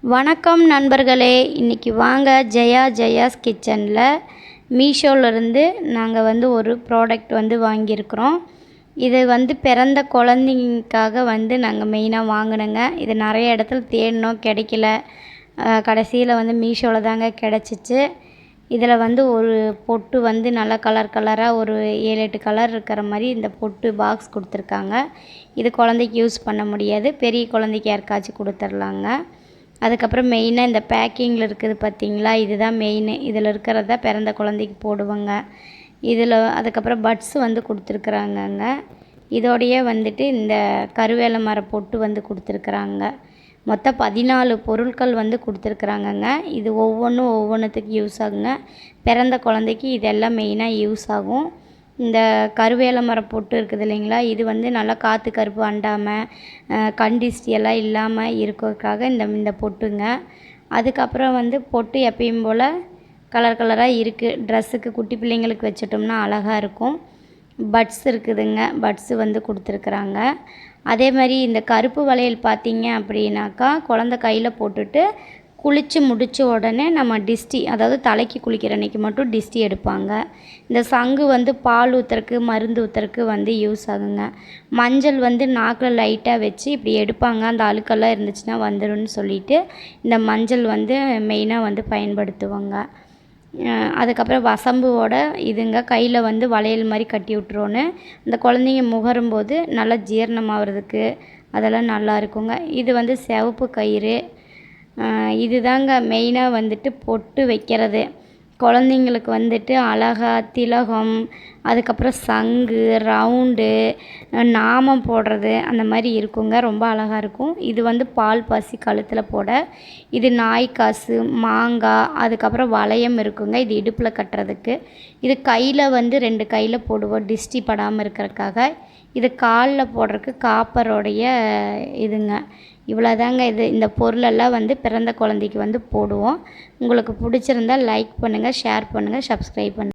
வணக்கம் நண்பர்களே, இன்றைக்கி வாங்க ஜெயாஸ் கிச்சனில் மீஷோவிலேருந்து நாங்கள் ஒரு ப்ராடக்ட் வாங்கியிருக்கிறோம். இது பிறந்த குழந்தைங்களுக்காக நாங்கள் மெயினாக வாங்கினோங்க. இது நிறைய இடத்துல தேடினோம், கிடைக்கல. கடைசியில் மீஷோவில் தாங்க கிடச்சிச்சு. இதில் ஒரு பொட்டு நல்லா கலராக ஒரு 7-8 கலர் இருக்கிற மாதிரி இந்த பொட்டு பாக்ஸ் கொடுத்துருக்காங்க. இது குழந்தைக்கு யூஸ் பண்ண முடியாது, பெரிய குழந்தைக்கு யாருக்காச்சும் கொடுத்துர்லாங்க. அதுக்கப்புறம் மெயினாக இந்த பேக்கிங்கில் இருக்குது பார்த்திங்களா, இதுதான் மெயின். இதில் இருக்கிறத பிறந்த குழந்தைக்கு போடுவோங்க. அதுக்கப்புறம் பட்ஸ் கொடுத்துருக்குறாங்கங்க. இதோடையே இந்த கருவேல மர பொட்டு கொடுத்துருக்குறாங்க. மொத்தம் 14 பொருட்கள் கொடுத்துருக்குறாங்கங்க. இது ஒவ்வொன்றுத்துக்கு யூஸ் ஆகுங்க. பிறந்த குழந்தைக்கு இதெல்லாம் மெயினாக யூஸ் ஆகும். இந்த கருவேல மர பொட்டு இருக்குது இல்லைங்களா, இது நல்லா காற்று கருப்பு அண்டாமல் கண்டிஸ்டியெல்லாம் இல்லாமல் இருக்கிறதுக்காக இந்த பொட்டுங்க. அதுக்கப்புறம் பொட்டு எப்பயும் போல் கலராக இருக்குது. ட்ரெஸ்ஸுக்கு குட்டி பிள்ளைங்களுக்கு வச்சிட்டோம்னா அழகாக இருக்கும். பட்ஸ் இருக்குதுங்க, பட்ஸு கொடுத்துருக்குறாங்க. அதே மாதிரி இந்த கருப்பு வளையல் பார்த்திங்க அப்படின்னாக்கா, குழந்த கையில் போட்டுட்டு குளித்து முடித்த உடனே நம்ம டிஸ்டி, அதாவது தலைக்கு குளிக்கிற அன்றைக்கி மட்டும் டிஸ்டி எடுப்பாங்க. இந்த சங்கு பால் ஊற்றுறக்கு, மருந்து ஊற்றுறக்கு யூஸ் ஆகுங்க. மஞ்சள் நாக்கில் லைட்டாக வச்சு இப்படி எடுப்பாங்க, அந்த அழுக்கெல்லாம் இருந்துச்சுன்னா வந்துடும்னு சொல்லிவிட்டு இந்த மஞ்சள் மெயினாக பயன்படுத்துவாங்க. அதுக்கப்புறம் வசம்புவோட இதுங்க கையில் வளையல் மாதிரி கட்டி விட்ருவோன்னு இந்த குழந்தைங்க முகரும்போது நல்லா ஜீரணமாகிறதுக்கு அதெல்லாம் நல்லா இருக்குங்க. இது சிவப்பு கயிறு. இது தாங்க மெயினாக பொட்டு வைக்கிறது. குழந்தைங்களுக்கு அழகா திலகம், அதுக்கப்புறம் சங்கு, ரவுண்டு, நாமம் போடுறது அந்த மாதிரி இருக்குங்க. ரொம்ப அழகாக இருக்கும். இது பால் பாசி கழுத்தில் போட. இது நாய் காசு, மாங்காய், அதுக்கப்புறம் வளையம் இருக்குங்க. இது இடுப்பில் கட்டுறதுக்கு. இது கையில் 2 கையில் போடுவோம், டிஸ்டி படாமல் இருக்கிறதுக்காக. இது காலில் போடுறதுக்கு காப்பரோடைய இதுங்க. இவ்வளோதாங்க. இந்த பொருளெல்லாம் பிறந்த குழந்தைக்கு போடுவோம். உங்களுக்கு பிடிச்சிருந்தால் லைக் பண்ணுங்கள், ஷேர் பண்ணுங்கள், சப்ஸ்கிரைப் பண்ணுங்கள்.